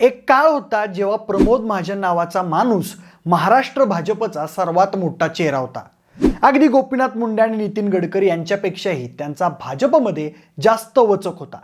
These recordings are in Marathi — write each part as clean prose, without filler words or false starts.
एक काळ होता जेव्हा प्रमोद महाजन नावाचा माणूस महाराष्ट्र भाजपचा सर्वात मोठा चेहरा होता. अगदी गोपीनाथ मुंडे आणि नितीन गडकरी यांच्यापेक्षाही त्यांचा भाजपमध्ये जास्त वचक होता.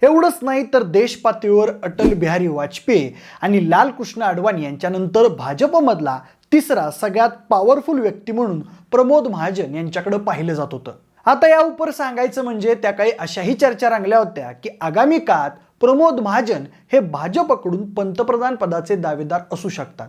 एवढंच नाही तर देश पातळीवर अटल बिहारी वाजपेयी आणि लालकृष्ण अडवाणी यांच्यानंतर भाजपमधला तिसरा सगळ्यात पॉवरफुल व्यक्ती म्हणून प्रमोद महाजन यांच्याकडे पाहिलं जात होतं. आता या उपर सांगायचं म्हणजे त्या काही अशाही चर्चा रंगल्या होत्या की आगामी काळात प्रमोद महाजन हे भाजपकडून पंतप्रधान पदाचे दावेदार असू शकतात.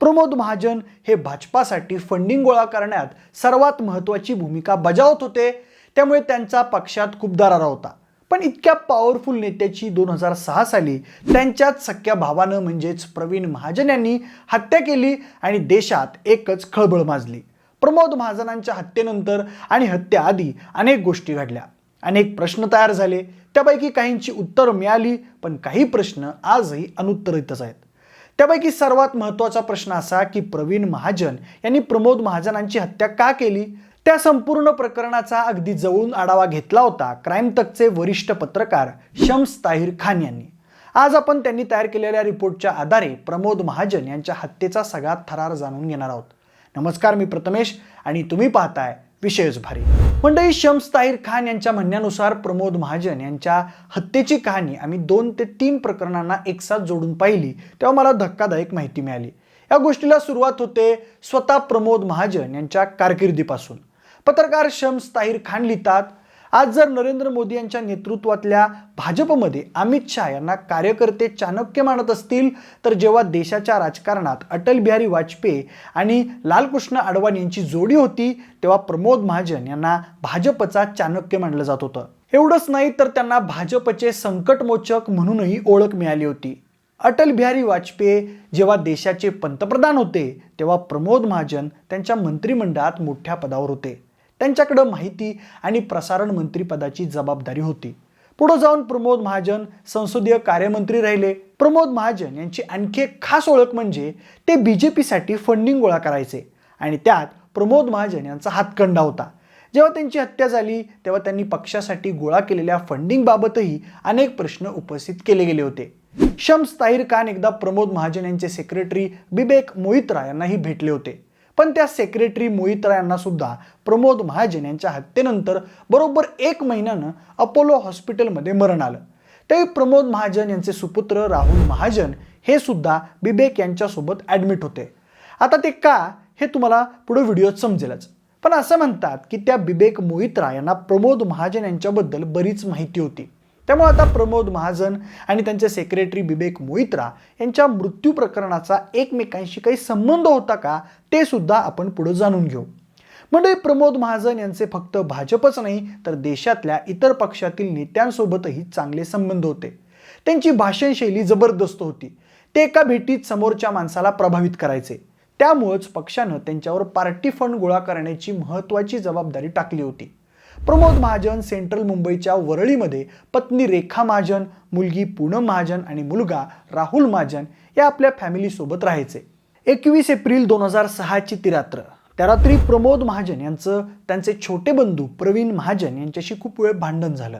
प्रमोद महाजन हे भाजपासाठी फंडिंग गोळा करण्यात सर्वात महत्त्वाची भूमिका बजावत होते, त्यामुळे त्यांचा पक्षात खूप दरारा होता. पण इतक्या पॉवरफुल नेत्याची 2006 साली त्यांच्याच सख्या भावानं म्हणजेच प्रवीण महाजन यांनी हत्या केली आणि देशात एकच खळबळ माजली. प्रमोद महाजनांच्या हत्येनंतर आणि हत्येआधी अनेक गोष्टी घडल्या, अनेक प्रश्न तयार झाले. त्यापैकी काहींची उत्तरं मिळाली, पण काही प्रश्न आजही अनुत्तरितच आहेत. त्यापैकी सर्वात महत्त्वाचा प्रश्न असा की प्रवीण महाजन यांनी प्रमोद महाजनांची हत्या का केली. त्या संपूर्ण प्रकरणाचा अगदी जवळून आढावा घेतला होता क्राईम तकचे वरिष्ठ पत्रकार शम्स ताहिर खान यांनी. आज आपण त्यांनी तयार केलेल्या रिपोर्टच्या आधारे प्रमोद महाजन यांच्या हत्येचा सगळा थरार जाणून घेणार आहोत. नमस्कार, मी प्रथमेश आणि तुम्ही पाहताय विषयच भारी. मंडळी, शम्स ताहिर खान यांच्या म्हणण्यानुसार प्रमोद महाजन यांच्या हत्येची कहाणी आम्ही 2 ते 3 प्रकरणांना एकसाथ जोडून पाहिली तेव्हा मला धक्कादायक माहिती मिळाली. या गोष्टीला सुरुवात होते स्वतः प्रमोद महाजन यांच्या कारकिर्दीपासून. पत्रकार शम्स ताहिर खान लिहितात, आज जर नरेंद्र मोदी यांच्या नेतृत्वातल्या भाजपमध्ये अमित शहा यांना कार्यकर्ते चाणक्य मानत असतील, तर जेव्हा देशाच्या राजकारणात अटल बिहारी वाजपेयी आणि लालकृष्ण अडवाणी यांची जोडी होती तेव्हा प्रमोद महाजन यांना भाजपचा चाणक्य मानलं जात होतं. एवढंच नाही तर त्यांना भाजपचे संकटमोचक म्हणूनही ओळख मिळाली होती. अटल बिहारी वाजपेयी जेव्हा देशाचे पंतप्रधान होते तेव्हा प्रमोद महाजन त्यांच्या मंत्रिमंडळात मोठ्या पदावर होते. त्यांच्याकडे माहिती आणि प्रसारण मंत्रिपदाची जबाबदारी होती. पुढे जाऊन प्रमोद महाजन संसदीय कार्यमंत्री राहिले. प्रमोद महाजन यांची आणखी एक खास ओळख म्हणजे ते बीजेपीसाठी फंडिंग गोळा करायचे आणि त्यात प्रमोद महाजन यांचा हातखंडा होता. जेव्हा त्यांची हत्या झाली तेव्हा त्यांनी पक्षासाठी गोळा केलेल्या फंडिंग बाबतही अनेक प्रश्न उपस्थित केले गेले होते. शम्स ताहिर खान एकदा प्रमोद महाजन यांचे सेक्रेटरी बिबेक मोहित्रा यांनाही भेटले होते. पण त्या सेक्रेटरी मोहित्रा यांना सुद्धा प्रमोद महाजन यांच्या हत्येनंतर बरोबर 1 महिन्यानं अपोलो हॉस्पिटलमध्ये मरण आलं. ते प्रमोद महाजन यांचे सुपुत्र राहुल महाजन हे सुद्धा बिबेक यांच्यासोबत ॲडमिट होते. आता ते का हे तुम्हाला पुढे व्हिडिओत समजेलच. पण असं म्हणतात की त्या बिबेक मोहित्रा यांना प्रमोद महाजन यांच्याबद्दल बरीच माहिती होती. त्यामुळे आता प्रमोद महाजन आणि त्यांचे सेक्रेटरी बिबेक मोहित्रा यांच्या मृत्यू प्रकरणाचा एकमेकांशी काही संबंध होता का ते सुद्धा आपण पुढे जाणून घेऊ. म्हणजे प्रमोद महाजन यांचे फक्त भाजपच नाही तर देशातल्या इतर पक्षातील नेत्यांसोबतही चांगले संबंध होते. त्यांची भाषणशैली जबरदस्त होती. ते एका भेटीत समोरच्या माणसाला प्रभावित करायचे. त्यामुळेच पक्षानं त्यांच्यावर पार्टी फंड गोळा करण्याची महत्त्वाची जबाबदारी टाकली होती. प्रमोद महाजन सेंट्रल मुंबईच्या वरळीमध्ये पत्नी रेखा महाजन, मुलगी पूनम महाजन आणि मुलगा राहुल महाजन या आपल्या फॅमिलीसोबत राहायचे. 21 एप्रिल 2006 ची ती रात्र. त्या रात्री प्रमोद महाजन यांचं त्यांचे छोटे बंधू प्रवीण महाजन यांच्याशी खूप वेळ भांडण झालं.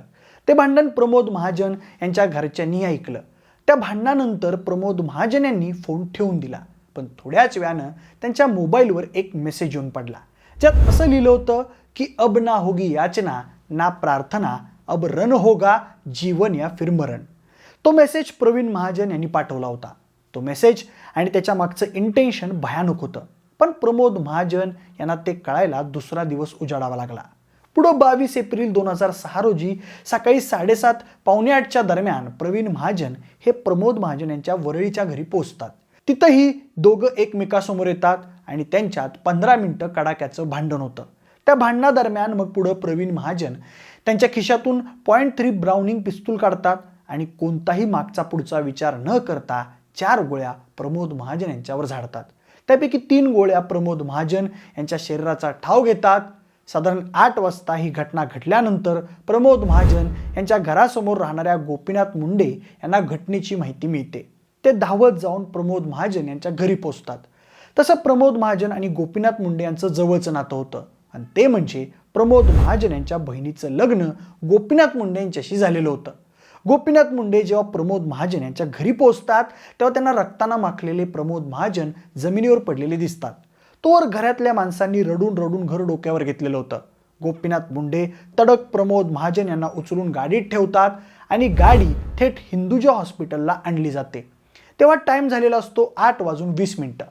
ते भांडण प्रमोद महाजन यांच्या घरच्यांनी ऐकलं. त्या भांडणानंतर प्रमोद महाजन यांनी फोन ठेवून दिला. पण थोड्याच वेळानं त्यांच्या मोबाईलवर एक मेसेज येऊन पडला, ज्यात असं लिहिलं होतं की अब ना होगी याचना ना प्रार्थना, अब रन होगा जीवन या फिर मरण. तो मेसेज प्रवीण महाजन यांनी पाठवला होता. तो मेसेज आणि त्याच्या मागचं इंटेन्शन भयानक होतं. पण प्रमोद महाजन यांना ते कळायला दुसरा दिवस उजाडावा लागला. पुढं 22 एप्रिल 2006 रोजी सकाळी 7:30 पावणे 8च्या दरम्यान प्रवीण महाजन हे प्रमोद महाजन यांच्या वरळीच्या घरी पोहोचतात. तिथंही दोघं एकमेकासमोर येतात आणि त्यांच्यात 15 मिनिटं कडाक्याचं भांडण होतं. त्या भांडणादरम्यान मग पुढं प्रवीण महाजन त्यांच्या खिशातून .3 ब्राउनिंग पिस्तूल काढतात आणि कोणताही मागचा पुढचा विचार न करता 4 गोळ्या प्रमोद महाजन यांच्यावर झाडतात. त्यापैकी 3 गोळ्या प्रमोद महाजन यांच्या शरीराचा ठाव घेतात. साधारण 8 वाजता ही घटना घडल्यानंतर प्रमोद महाजन यांच्या घरासमोर राहणाऱ्या गोपीनाथ मुंडे यांना घटनेची माहिती मिळते. ते धावत जाऊन प्रमोद महाजन यांच्या घरी पोहोचतात. तसं प्रमोद महाजन आणि गोपीनाथ मुंडे यांचं जवळचं नातं होतं आणि ते म्हणजे प्रमोद महाजन यांच्या बहिणीचं लग्न गोपीनाथ मुंडे यांच्याशी झालेलं होतं. गोपीनाथ मुंडे जेव्हा प्रमोद महाजन यांच्या घरी पोहोचतात तेव्हा त्यांना रक्ताना माखलेले प्रमोद महाजन जमिनीवर पडलेले दिसतात. तोवर घरातल्या माणसांनी रडून रडून घर डोक्यावर घेतलेलं होतं. गोपीनाथ मुंडे तडक प्रमोद महाजन यांना उचलून गाडीत ठेवतात आणि गाडी थेट हिंदुजा हॉस्पिटलला आणली जाते. तेव्हा टाइम झालेला असतो 8:20.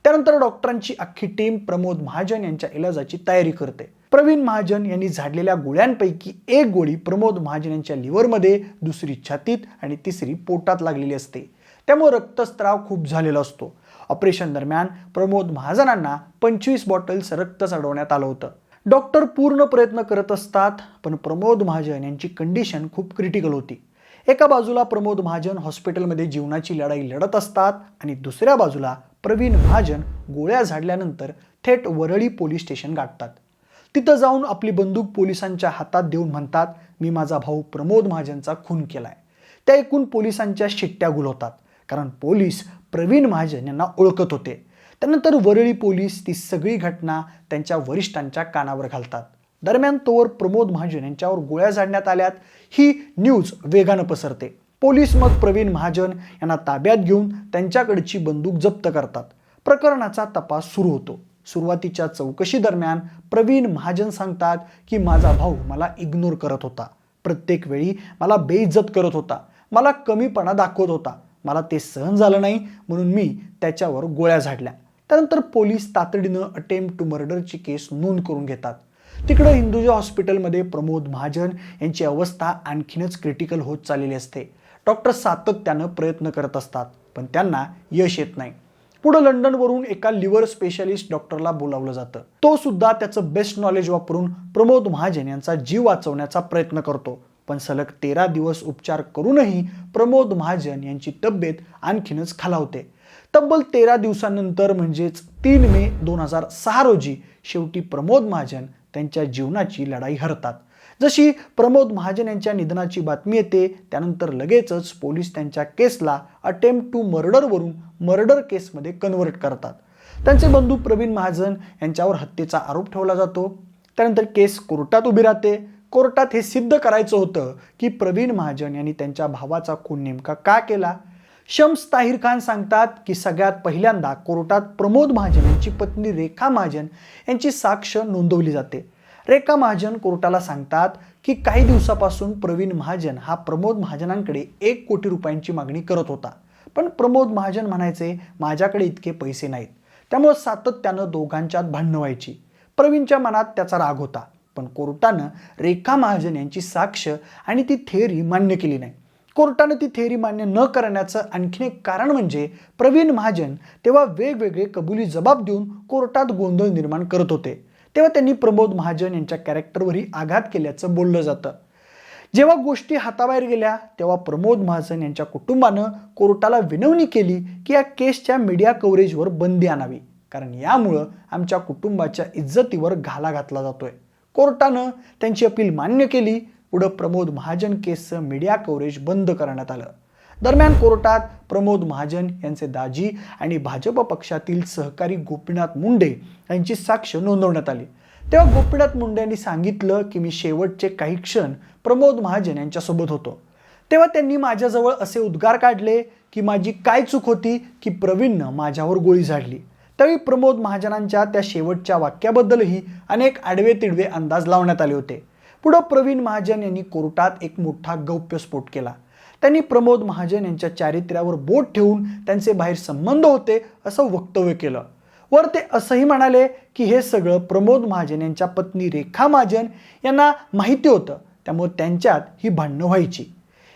त्यानंतर डॉक्टरांची अख्खी टीम प्रमोद महाजन यांच्या इलाजाची तयारी करते. प्रवीण महाजन यांनी झाडलेल्या गोळ्यांपैकी एक गोळी प्रमोद महाजन यांच्या लिव्हरमध्ये, दुसरी छातीत आणि तिसरी पोटात लागलेली असते. त्यामुळे रक्तस्राव खूप झालेला असतो. ऑपरेशन दरम्यान प्रमोद महाजनांना 25 बॉटल्स रक्त चढवण्यात आलं होतं. डॉक्टर पूर्ण प्रयत्न करत असतात, पण प्रमोद महाजन यांची कंडिशन खूप क्रिटिकल होती. एका बाजूला प्रमोद महाजन हॉस्पिटलमध्ये जीवनाची लढाई लढत असतात आणि दुसऱ्या बाजूला प्रवीण महाजन गोळ्या झाडल्यानंतर थेट वरळी पोलीस स्टेशन गाठतात. तिथं जाऊन आपली बंदूक पोलिसांच्या हातात देऊन म्हणतात, मी माझा भाऊ प्रमोद महाजनचा खून केलाय. त्या ऐकून पोलिसांच्या शिट्ट्या गुलवतात, कारण पोलीस प्रवीण महाजन यांना ओळखत होते. त्यानंतर वरळी पोलीस ती सगळी घटना त्यांच्या वरिष्ठांच्या कानावर घालतात. दरम्यान तोवर प्रमोद महाजन यांच्यावर गोळ्या झाडण्यात आल्यात ही न्यूज वेगानं पसरते. पोलीस मग प्रवीण महाजन यांना ताब्यात घेऊन त्यांच्याकडची बंदूक जप्त करतात. प्रकरणाचा तपास सुरू होतो. सुरुवातीच्या चौकशी दरम्यान प्रवीण महाजन सांगतात की माझा भाऊ मला इग्नोर करत होता, प्रत्येक वेळी मला बेइज्जत करत होता, मला कमीपणा दाखवत होता. मला ते सहन झालं नाही म्हणून मी त्याच्यावर गोळ्या झाडल्या. त्यानंतर पोलीस तातडीनं अटेम्प्ट टू मर्डरची केस नोंद करून घेतात. तिकडं हिंदुजा हॉस्पिटलमध्ये प्रमोद महाजन यांची अवस्था आणखीनच क्रिटिकल होत चाललेली असते. डॉक्टर सातत्यानं प्रयत्न करत असतात, पण त्यांना यश येत नाही. पुढे लंडनवरून एका लिव्हर स्पेशालिस्ट डॉक्टरला बोलावलं जातं. तो सुद्धा त्याचं बेस्ट नॉलेज वापरून प्रमोद महाजन यांचा जीव वाचवण्याचा प्रयत्न करतो. पण सलग 13 दिवस उपचार करूनही प्रमोद महाजन यांची तब्येत आणखीनच खालावते. तब्बल 13 दिवसांनंतर म्हणजेच 3 मे 2006 रोजी शेवटी प्रमोद महाजन त्यांच्या जीवनाची लढाई हरतात. जशी प्रमोद महाजन यांच्या निधनाची बातमी येते त्यानंतर लगेचच पोलीस त्यांच्या केसला अटेम्प्ट टू मर्डरवरून मर्डर केसमध्ये कन्व्हर्ट करतात. त्यांचे बंधू प्रवीण महाजन यांच्यावर हत्येचा आरोप ठेवला जातो. त्यानंतर केस कोर्टात उभी राहते. कोर्टात हे सिद्ध करायचं होतं की प्रवीण महाजन यांनी त्यांच्या भावाचा खून नेमका का केला. शम्स ताहिर खान सांगतात की सगळ्यात पहिल्यांदा कोर्टात प्रमोद महाजन यांची पत्नी रेखा महाजन यांची साक्ष नोंदवली जाते. रेखा महाजन कोर्टाला सांगतात की काही दिवसापासून प्रवीण महाजन हा प्रमोद महाजनांकडे 1 कोटी रुपयांची मागणी करत होता. पण प्रमोद महाजन म्हणायचे माझ्याकडे इतके पैसे नाहीत. त्यामुळे सातत्यानं दोघांच्यात भांडणं व्हायची. प्रवीणच्या मनात त्याचा राग होता, पण कोर्टानं रेखा महाजन यांची साक्ष आणि ती थेअरी मान्य केली नाही. कोर्टानं ती थेअरी मान्य न करण्याचं आणखीन एक कारण म्हणजे प्रवीण महाजन तेव्हा वेगवेगळे कबुली जबाब देऊन कोर्टात गोंधळ निर्माण करत होते. तेव्हा त्यांनी प्रमोद महाजन यांच्या कॅरेक्टरवरही आघात केल्याचं बोललं जातं. जेव्हा गोष्टी हाताबाहेर गेल्या तेव्हा प्रमोद महाजन यांच्या कुटुंबानं कोर्टाला विनवणी केली की या केसच्या मीडिया कव्हरेजवर बंदी आणावी, कारण यामुळं आमच्या कुटुंबाच्या इज्जतीवर घाला घातला जातोय. कोर्टानं त्यांची अपील मान्य केली. पुढं प्रमोद महाजन केसचं मीडिया कव्हरेज बंद करण्यात आलं. दरम्यान कोर्टात प्रमोद महाजन यांचे दाजी आणि भाजप पक्षातील सहकारी गोपीनाथ मुंडे यांची साक्ष नोंदवण्यात आली. तेव्हा गोपीनाथ मुंडे यांनी सांगितलं की मी शेवटचे काही क्षण प्रमोद महाजन यांच्यासोबत होतो. तेव्हा त्यांनी माझ्याजवळ असे उद्गार काढले की माझी काय चूक होती की प्रवीणनं माझ्यावर गोळी झाडली. त्यावेळी प्रमोद महाजनांच्या त्या शेवटच्या वाक्याबद्दलही अनेक आडवे तिडवे अंदाज लावण्यात आले होते. पुढं प्रवीण महाजन यांनी कोर्टात एक मोठा गौप्यस्फोट केला. त्यांनी प्रमोद महाजन यांच्या चारित्र्यावर बोट ठेवून त्यांचे बाहेर संबंध होते असं वक्तव्य केलं. वर ते असंही म्हणाले की हे सगळं प्रमोद महाजन यांच्या पत्नी रेखा महाजन यांना माहिती होतं, त्यामुळे त्यांच्यात ही भांडणं व्हायची.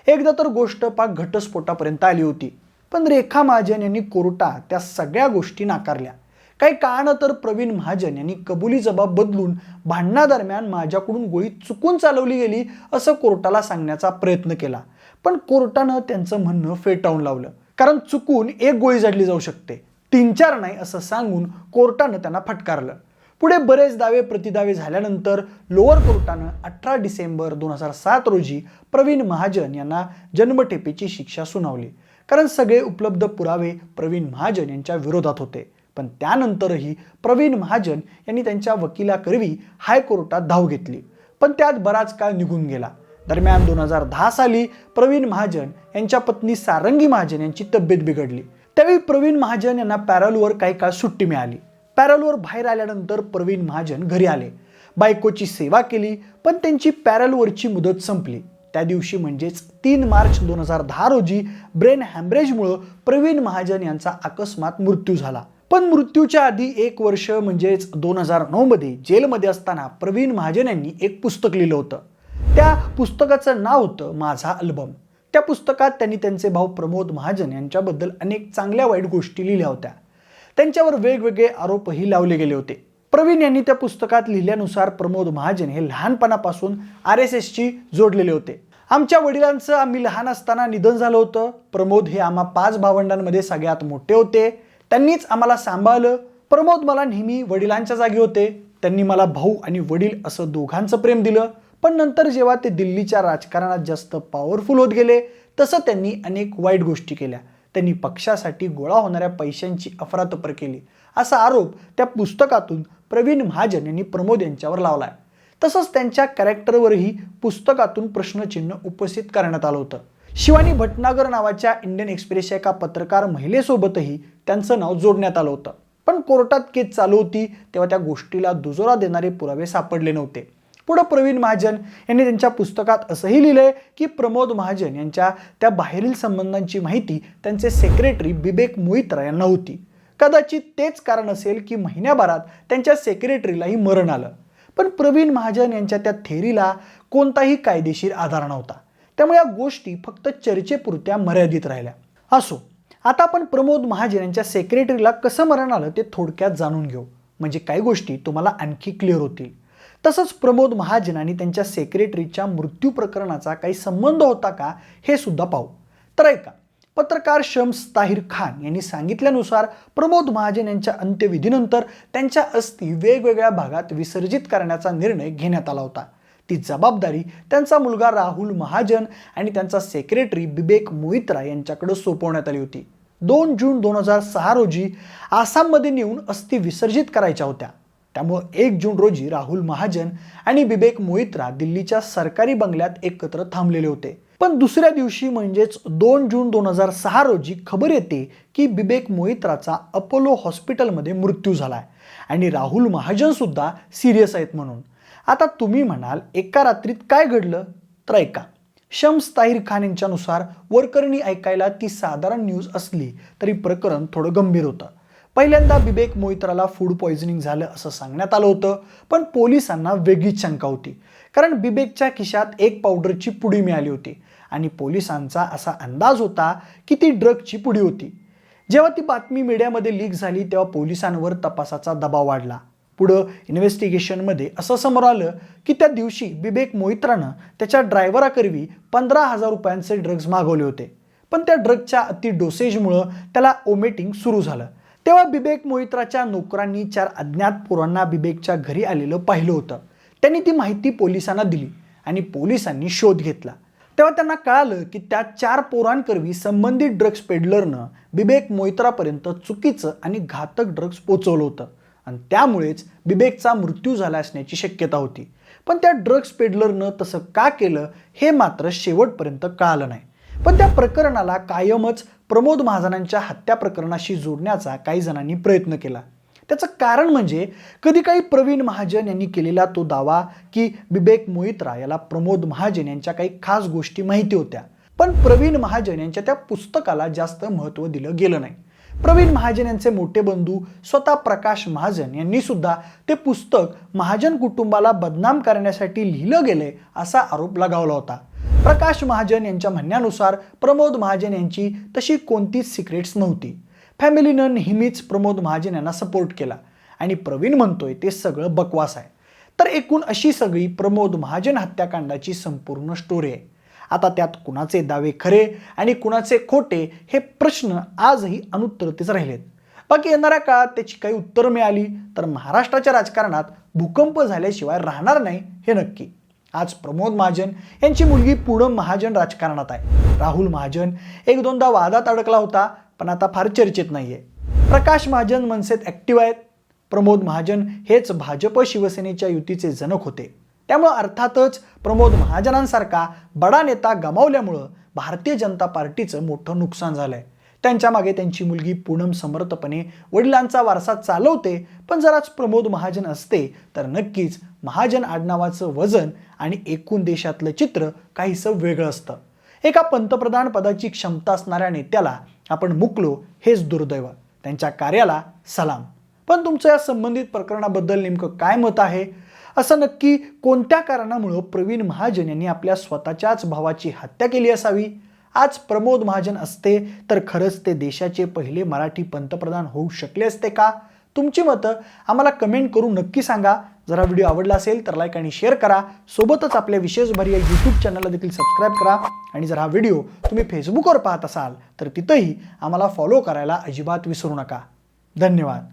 एकदा तर गोष्ट पाक घटस्फोटापर्यंत आली होती, पण रेखा महाजन यांनी कोर्टात त्या सगळ्या गोष्टी नाकारल्या. काही काळानं तर प्रवीण महाजन यांनी कबुली जबाब बदलून भांडणादरम्यान माझ्याकडून गोळी चुकून चालवली गेली असं कोर्टाला सांगण्याचा प्रयत्न केला. पण कोर्टानं त्यांचं म्हणणं फेटाळून लावलं, कारण चुकून 1 गोळी झाडली जाऊ शकते, 3-4 नाही असं सांगून कोर्टानं त्यांना फटकारलं. पुढे बरेच दावे प्रतिदावे झाल्यानंतर लोअर कोर्टानं 18 डिसेंबर 2007 रोजी प्रवीण महाजन यांना जन्मठेपेची शिक्षा सुनावली, कारण सगळे उपलब्ध पुरावे प्रवीण महाजन यांच्या विरोधात होते. पण त्यानंतरही प्रवीण महाजन यांनी त्यांच्या वकिलाकरवी हायकोर्टात धाव घेतली, पण त्यात बराच काळ निघून गेला. दरम्यान 2010 साली प्रवीण महाजन यांच्या पत्नी सारंगी महाजन यांची तब्येत बिघडली. त्यावेळी प्रवीण महाजन यांना पॅरोलवर काही काळ सुट्टी मिळाली. पॅरोलवर बाहेर आल्यानंतर प्रवीण महाजन घरी आले, बायकोची सेवा केली, पण त्यांची पॅरोलवरची मुदत संपली. त्या दिवशी म्हणजेच 3 मार्च 2010 रोजी ब्रेन हॅमरेजमुळे प्रवीण महाजन यांचा अकस्मात मृत्यू झाला. पण मृत्यूच्या आधी 1 वर्ष म्हणजेच 2009 मध्ये जेलमध्ये असताना प्रवीण महाजन यांनी एक पुस्तक लिहिलं होतं. त्या पुस्तकाचं नाव होतं माझा अल्बम. त्या पुस्तकात त्यांनी त्यांचे भाऊ प्रमोद महाजन यांच्याबद्दल अनेक चांगल्या वाईट गोष्टी लिहिल्या होत्या. त्यांच्यावर वेगवेगळे आरोपही लावले गेले होते. प्रवीण यांनी त्या पुस्तकात लिहिल्यानुसार प्रमोद महाजन हे लहानपणापासून RSSशी जोडलेले होते. आमच्या वडिलांचं आम्ही लहान असताना निधन झालं होतं. प्रमोद हे आम्हा 5 भावंडांमध्ये सगळ्यात मोठे होते. त्यांनीच आम्हाला सांभाळलं. प्रमोद मला नेहमी वडिलांच्या जागी होते. त्यांनी मला भाऊ आणि वडील असं दोघांचं प्रेम दिलं. पण नंतर जेव्हा ते दिल्लीच्या राजकारणात जास्त पॉवरफुल होत गेले तसं त्यांनी अनेक वाईट गोष्टी केल्या. त्यांनी पक्षासाठी गोळा होणाऱ्या पैशांची अफरातफर केली असा आरोप त्या पुस्तकातून प्रवीण महाजन यांनी प्रमोद यांच्यावर लावलाय. तसंच त्यांच्या कॅरेक्टरवरही पुस्तकातून प्रश्नचिन्ह उपस्थित करण्यात आलं होतं. शिवानी भटनागर नावाच्या इंडियन एक्सप्रेसच्या एका पत्रकार महिलेसोबतही त्यांचं नाव जोडण्यात आलं होतं. पण कोर्टात केस चालू होती तेव्हा त्या गोष्टीला दुजोरा देणारे पुरावे सापडले नव्हते. पुढे प्रवीण महाजन यांनी त्यांच्या पुस्तकात असंही लिहिलंय की प्रमोद महाजन यांच्या त्या बाहेरील संबंधांची माहिती त्यांचे सेक्रेटरी बिबेक मोहित्रा यांना होती. कदाचित तेच कारण असेल की महिन्याभरात त्यांच्या सेक्रेटरीलाही मरण आलं. पण प्रवीण महाजन यांच्या त्या थेरीला कोणताही कायदेशीर आधार नव्हता. त्यामुळे या गोष्टी फक्त चर्चेपुरत्या मर्यादित राहिल्या. असो, आता आपण प्रमोद महाजन यांच्या सेक्रेटरीला कसं मरण आलं ते थोडक्यात जाणून घेऊ, म्हणजे काही गोष्टी तुम्हाला आणखी क्लिअर होतील. तसंच प्रमोद महाजन आणि त्यांच्या सेक्रेटरीच्या मृत्यू प्रकरणाचा काही संबंध होता का हे सुद्धा पाहू. तर ऐका, पत्रकार शम्स ताहिर खान यांनी सांगितल्यानुसार प्रमोद महाजन यांच्या अंत्यविधीनंतर त्यांच्या अस्थी वेगवेगळ्या भागात विसर्जित करण्याचा निर्णय घेण्यात आला होता. ती जबाबदारी त्यांचा मुलगा राहुल महाजन आणि त्यांचा सेक्रेटरी बिबेक मोहित्रा यांच्याकडे सोपवण्यात आली होती. 2 जून 2006 रोजी आसाममध्ये नेऊन अस्थी विसर्जित करायच्या होत्या. त्यामुळे 1 जून रोजी राहुल महाजन आणि बिबेक मोहित्रा दिल्लीच्या सरकारी बंगल्यात एकत्र थांबलेले होते. पण दुसऱ्या दिवशी म्हणजेच 2 जून 2006 रोजी खबर येते की बिबेक मोहित्राचा अपोलो हॉस्पिटलमध्ये मृत्यू झालाय आणि राहुल महाजन सुद्धा सिरियस आहेत म्हणून. आता तुम्ही म्हणाल एका रात्रीत काय घडलं, तर ऐका. शम्स ताहिर खान यांच्यानुसार वरकरणी ऐकायला ती साधारण न्यूज असली तरी प्रकरण थोडं गंभीर होतं. पहिल्यांदा बिबेक मोहित्राला फूड पॉइझनिंग झालं असं सांगण्यात आलं होतं. पण पोलिसांना वेगळीच शंका होती, कारण बिबेकच्या खिशात एक पावडरची पुडी मिळाली होती आणि पोलिसांचा असा अंदाज होता की ती ड्रगची पुडी होती. जेव्हा ती बातमी मीडियामध्ये लीक झाली तेव्हा पोलिसांवर तपासाचा दबाव वाढला. पुढं इन्व्हेस्टिगेशनमध्ये असं समोर आलं की त्या दिवशी बिबेक मोहित्रानं त्याच्या ड्रायव्हराकरवी 15,000 रुपयांचे ड्रग्ज मागवले होते. पण त्या ड्रगच्या अति डोसेजमुळं त्याला ओमेटिंग सुरू झालं. तेव्हा बिबेक मोहित्राच्या नोकरांनी 4 अज्ञात पोरांना बिबेकच्या घरी आलेलं पाहिलं होतं. त्यांनी ती माहिती पोलिसांना दिली आणि पोलिसांनी शोध घेतला. तेव्हा त्यांना कळालं की त्या 4 पोरांकरवी संबंधित ड्रग्ज पेडलरनं बिबेक मोहित्रापर्यंत चुकीचं आणि घातक ड्रग्ज पोचवलं होतं आणि त्यामुळेच बिबेकचा मृत्यू झाला असण्याची शक्यता होती. पण त्या ड्रग्ज पेडलरनं तसं का केलं हे मात्र शेवटपर्यंत कळालं नाही. पण त्या प्रकरणाला कायमच प्रमोद महाजनांच्या हत्या प्रकरणाशी जोडण्याचा काही जणांनी प्रयत्न केला. त्याचं कारण म्हणजे कधी काही प्रवीण महाजन यांनी केलेला तो दावा की बिबेक मोहित्रा याला प्रमोद महाजन यांच्या काही खास गोष्टी माहिती होत्या. पण प्रवीण महाजन यांच्या त्या पुस्तकाला जास्त महत्त्व दिलं गेलं नाही. प्रवीण महाजन यांचे मोठे बंधू स्वतः प्रकाश महाजन यांनी सुद्धा ते पुस्तक महाजन कुटुंबाला बदनाम करण्यासाठी लिहिलं गेले असा आरोप लगावला होता. प्रकाश महाजन यांच्या म्हणण्यानुसार प्रमोद महाजन यांची तशी कोणतीच सिक्रेट्स नव्हती. फॅमिलीनं नेहमीच प्रमोद महाजन यांना सपोर्ट केला आणि प्रवीण म्हणतोय ते सगळं बकवास आहे. तर एकूण अशी सगळी प्रमोद महाजन हत्याकांडाची संपूर्ण स्टोरी आहे. आता त्यात कुणाचे दावे खरे आणि कुणाचे खोटे हे प्रश्न आजही अनुत्तरितच राहिलेत. बाकी येणाऱ्या काळात त्याची काही उत्तरं मिळाली तर महाराष्ट्राच्या राजकारणात भूकंप झाल्याशिवाय राहणार नाही हे नक्की. आज प्रमोद महाजन यांची मुलगी पूनम महाजन राजकारणात आहे. राहुल महाजन 1-2दा वादात अडकला होता पण आता फार चर्चेत नाहीये. प्रकाश महाजन मनसेत ऍक्टिव्ह आहेत. प्रमोद महाजन हेच भाजप शिवसेनेच्या युतीचे जनक होते. त्यामुळे अर्थातच प्रमोद महाजनांसारखा बडा नेता गमावल्यामुळं भारतीय जनता पार्टीचं मोठं नुकसान झालंय. त्यांच्या मागे त्यांची मुलगी पूनम समर्थपणे वडिलांचा वारसा चालवते, पण जराच प्रमोद महाजन असते तर नक्कीच महाजन आडनावाचं वजन आणि एकूण देशातलं चित्र काहीसं वेगळं असतं. एका पंतप्रधान पदाची क्षमता असणाऱ्या नेत्याला आपण मुकलो हेच दुर्दैव. त्यांच्या कार्याला सलाम. पण तुमचं या संबंधित प्रकरणाबद्दल नेमकं काय मत आहे? असं नक्की कोणत्या कारणामुळे प्रवीण महाजन यांनी आपल्या स्वतःच्याच भावाची हत्या केली असावी? आज प्रमोद महाजन असते तर खरंच ते देशाचे पहिले मराठी पंतप्रधान होऊ शकले असते का? तुमची मतं आम्हाला कमेंट करून नक्की सांगा. जर हा व्हिडिओ आवडला असेल तर लाईक आणि शेअर करा. सोबतच आपल्या विशेषभर या यूट्यूब चॅनलला देखील सबस्क्राईब करा. आणि जर हा व्हिडिओ तुम्ही फेसबुकवर पाहत असाल तर तिथंही आम्हाला फॉलो करायला अजिबात विसरू नका. धन्यवाद.